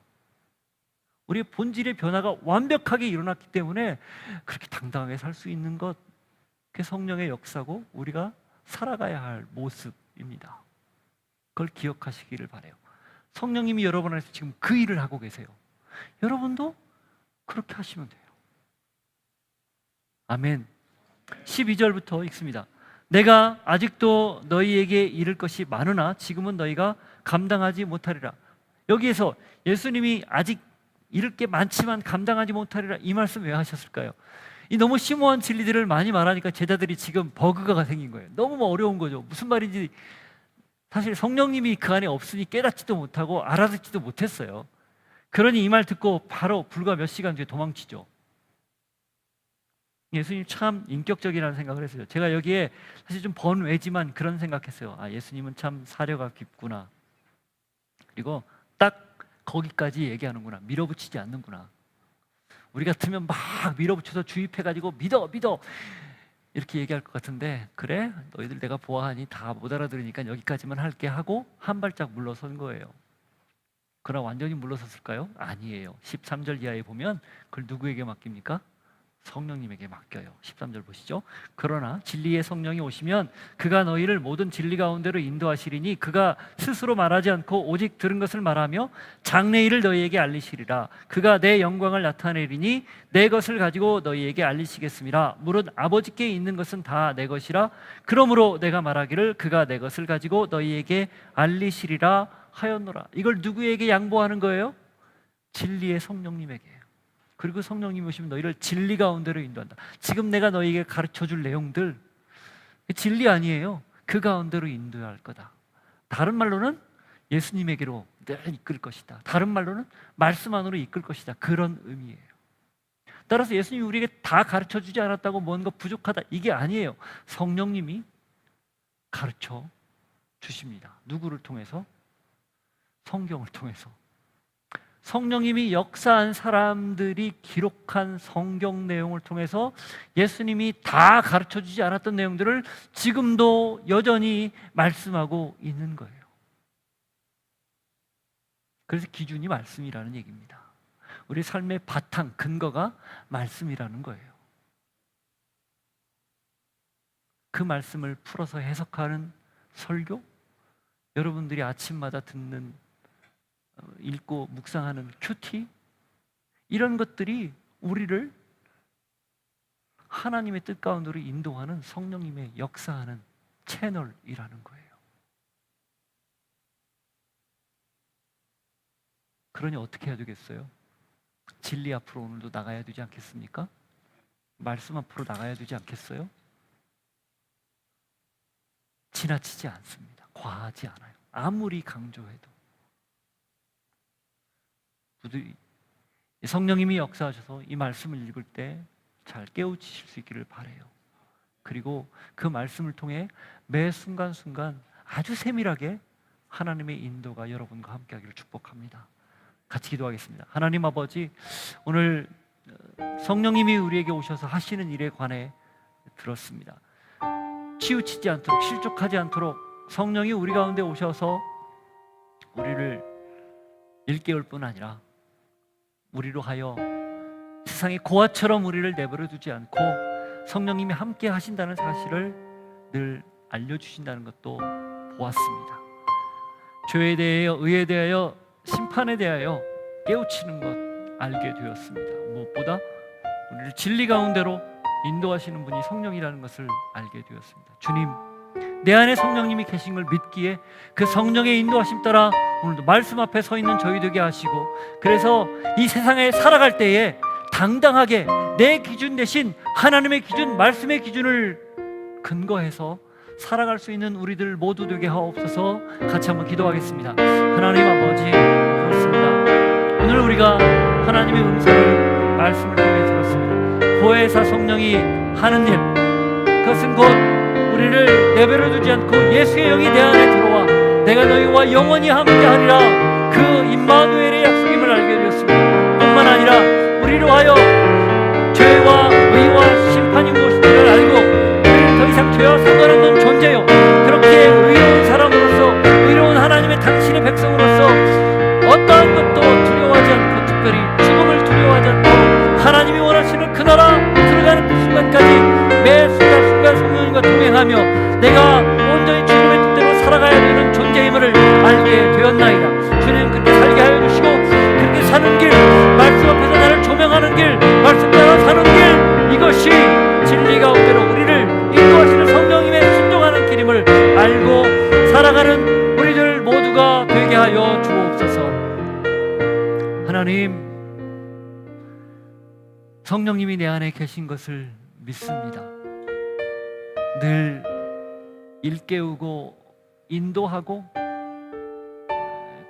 우리의 본질의 변화가 완벽하게 일어났기 때문에 그렇게 당당하게 살 수 있는 것, 그게 성령의 역사고 우리가 살아가야 할 모습입니다. 그걸 기억하시기를 바라요. 성령님이 여러분 안에서 지금 그 일을 하고 계세요. 여러분도 그렇게 하시면 돼요. 아멘. 12절부터 읽습니다. 내가 아직도 너희에게 이를 것이 많으나 지금은 너희가 감당하지 못하리라. 여기에서 예수님이 아직 이를 게 많지만 감당하지 못하리라, 이 말씀 왜 하셨을까요? 이 너무 심오한 진리들을 많이 말하니까 제자들이 지금 버그가 생긴 거예요. 너무 어려운 거죠. 무슨 말인지 사실 성령님이 그 안에 없으니 깨닫지도 못하고 알아듣지도 못했어요. 그러니 이 말 듣고 바로 불과 몇 시간 뒤에 도망치죠. 예수님 참 인격적이라는 생각을 했어요. 제가 여기에 사실 좀 번외지만 그런 생각했어요. 아, 예수님은 참 사려가 깊구나. 그리고 딱 거기까지 얘기하는구나. 밀어붙이지 않는구나. 우리 같으면 막 밀어붙여서 주입해가지고 믿어 이렇게 얘기할 것 같은데, 그래? 너희들 내가 보아하니 다 못 알아들으니까 여기까지만 할게 하고 한 발짝 물러선 거예요. 그러나 완전히 물러섰을까요? 아니에요. 13절 이하에 보면 그걸 누구에게 맡깁니까? 성령님에게 맡겨요. 13절 보시죠. 그러나 진리의 성령이 오시면 그가 너희를 모든 진리 가운데로 인도하시리니 그가 스스로 말하지 않고 오직 들은 것을 말하며 장래일을 너희에게 알리시리라. 그가 내 영광을 나타내리니 내 것을 가지고 너희에게 알리시겠습니다. 물은 아버지께 있는 것은 다 내 것이라. 그러므로 내가 말하기를 그가 내 것을 가지고 너희에게 알리시리라 하였노라. 이걸 누구에게 양보하는 거예요? 진리의 성령님에게. 그리고 성령님이 오시면 너희를 진리 가운데로 인도한다. 지금 내가 너희에게 가르쳐줄 내용들 진리 아니에요. 그 가운데로 인도할 거다. 다른 말로는 예수님에게로 늘 이끌 것이다. 다른 말로는 말씀 안으로 이끌 것이다. 그런 의미예요. 따라서 예수님이 우리에게 다 가르쳐주지 않았다고 뭔가 부족하다, 이게 아니에요. 성령님이 가르쳐 주십니다. 누구를 통해서? 성경을 통해서. 성령님이 역사한 사람들이 기록한 성경 내용을 통해서 예수님이 다 가르쳐주지 않았던 내용들을 지금도 여전히 말씀하고 있는 거예요. 그래서 기준이 말씀이라는 얘기입니다. 우리 삶의 바탕, 근거가 말씀이라는 거예요. 그 말씀을 풀어서 해석하는 설교, 여러분들이 아침마다 듣는, 읽고 묵상하는 큐티, 이런 것들이 우리를 하나님의 뜻 가운데로 인도하는 성령님의 역사하는 채널이라는 거예요. 그러니 어떻게 해야 되겠어요? 진리 앞으로 오늘도 나가야 되지 않겠습니까? 말씀 앞으로 나가야 되지 않겠어요? 지나치지 않습니다. 과하지 않아요. 아무리 강조해도. 부디 성령님이 역사하셔서 이 말씀을 읽을 때 잘 깨우치실 수 있기를 바라요. 그리고 그 말씀을 통해 매 순간순간 아주 세밀하게 하나님의 인도가 여러분과 함께하기를 축복합니다. 같이 기도하겠습니다. 하나님 아버지, 오늘 성령님이 우리에게 오셔서 하시는 일에 관해 들었습니다. 치우치지 않도록, 실족하지 않도록 성령이 우리 가운데 오셔서 우리를 일깨울 뿐 아니라 우리로 하여 세상의 고아처럼 우리를 내버려 두지 않고 성령님이 함께 하신다는 사실을 늘 알려주신다는 것도 보았습니다. 죄에 대하여, 의에 대하여, 심판에 대하여 깨우치는 것 알게 되었습니다. 무엇보다 우리를 진리 가운데로 인도하시는 분이 성령이라는 것을 알게 되었습니다. 주님, 내 안에 성령님이 계신 걸 믿기에 그 성령의 인도하심 따라 오늘도 말씀 앞에 서 있는 저희 되게 하시고, 그래서 이 세상에 살아갈 때에 당당하게 내 기준 대신 하나님의 기준, 말씀의 기준을 근거해서 살아갈 수 있는 우리들 모두 되게 하옵소서. 같이 한번 기도하겠습니다. 하나님 아버지, 그렇습니다. 오늘 우리가 하나님의 음성을 말씀을 통해 들었습니다. 보혜사 성령이 하는 일, 그것은 곧 우리를 내버려 두지 않고 예수의 영이 내 안에 들어와 내가 너희와 영원히 함께하리라, 그 임마누엘의 약속임을 알게 되었습니다. 뿐만 아니라 우리로 하여 죄와 의와 심판이 무엇인지를 알고 우리는 더 이상 죄와 상관없는 존재요, 그렇게 의로운 사람으로서, 의로운 하나님의 당신의 백성으로서 어떠한 것도 두려워하지 않고, 특별히 죽음을 두려워하지 않고 하나님이 원하시는 그 나라 들어가는 그 순간까지 매 순간순간 성령님과 동행하며 내가 온전히 주님의 뜻대로 살아가야 되는 존재임을 알게 되었나이다. 주님, 그렇게 살게 하여 주시고, 그렇게 사는 길, 말씀 앞에서 나를 조명하는 길, 말씀 따라 사는 길, 이것이 진리 가운데로 우리를 인도하시는 성령님의 순종하는 길임을 알고 살아가는 우리들 모두가 되게 하여 주옵소서. 하나님, 성령님이 내 안에 계신 것을 믿습니다. 늘 일깨우고 인도하고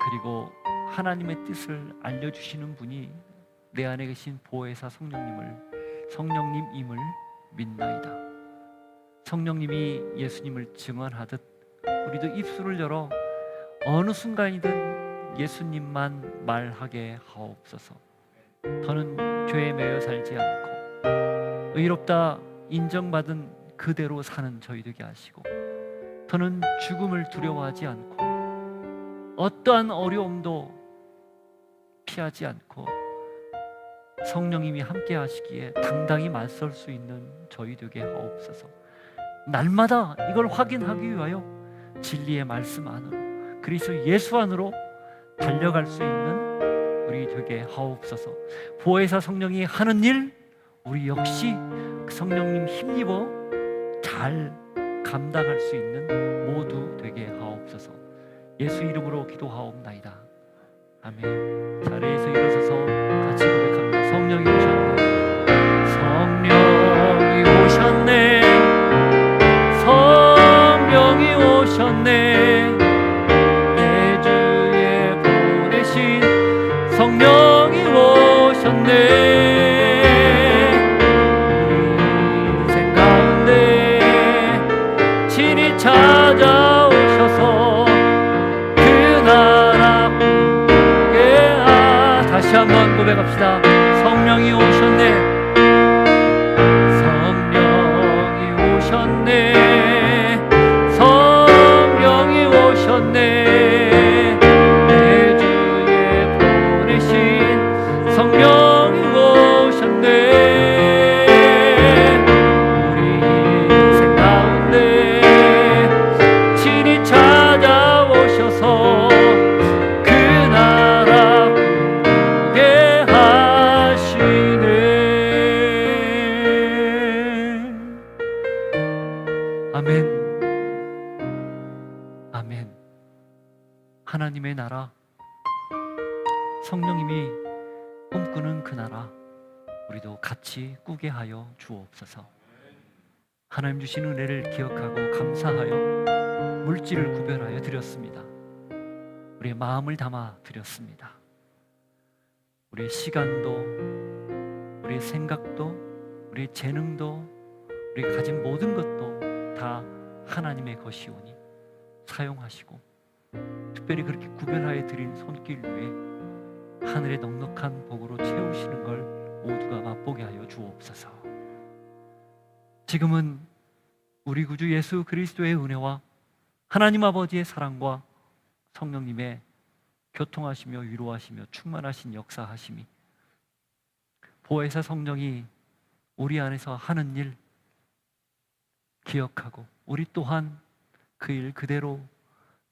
그리고 하나님의 뜻을 알려주시는 분이 내 안에 계신 보혜사 성령님임을 믿나이다. 성령님이 예수님을 증언하듯 우리도 입술을 열어 어느 순간이든 예수님만 말하게 하옵소서. 더는 죄에 매여 살지 않고 의롭다 인정받은 그대로 사는 저희 되게 하시고, 더는 죽음을 두려워하지 않고 어떠한 어려움도 피하지 않고 성령님이 함께 하시기에 당당히 맞설 수 있는 저희 되게 하옵소서. 날마다 이걸 확인하기 위하여 진리의 말씀 안으로, 그리스도 예수 안으로 달려갈 수 있는 우리 되게 하옵소서. 보혜사 성령이 하는 일, 우리 역시 그 성령님 힘입어 잘 감당할 수 있는 모두 되게 하옵소서. 예수 이름으로 기도하옵나이다. 아멘. 자리에서 일어서서 같이 고백합니다. 성령이 오셨네, 성령이 오셨네, 성령이 오셨네, 내 주에 보내신 성령이 오셨네. 인생 가운데 친히 찾아오셔서 그 나라 함께 다시 한번 고백합시다. 성령이 오셨네, 성령이 오셨네, 성령이 오셨네, 내 주에 보내신 성령이 오셨네. 우리 인생 가운데 친히 찾아오셨네. 아멘. 하나님의 나라, 성령님이 꿈꾸는 그 나라, 우리도 같이 꾸게 하여 주옵소서. 하나님 주신 은혜를 기억하고 감사하여 물질을 구별하여 드렸습니다. 우리의 마음을 담아 드렸습니다. 우리의 시간도, 우리의 생각도, 우리의 재능도, 우리가 가진 모든 것도 다 하나님의 것이오니 사용하시고, 특별히 그렇게 구별하여 드린 손길 위에 하늘의 넉넉한 복으로 채우시는 걸 모두가 맛보게 하여 주옵소서. 지금은 우리 구주 예수 그리스도의 은혜와 하나님 아버지의 사랑과 성령님의 교통하시며 위로하시며 충만하신 역사하심이, 보혜사 성령이 우리 안에서 하는 일 기억하고 우리 또한 그 일 그대로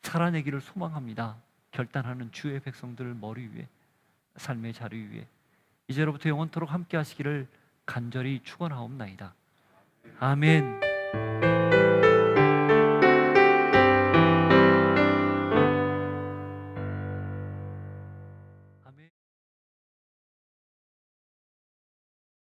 살아내기를 소망합니다. 결단하는 주의 백성들 머리 위에, 삶의 자리 위에 이제로부터 영원토록 함께 하시기를 간절히 축원하옵나이다. 아멘.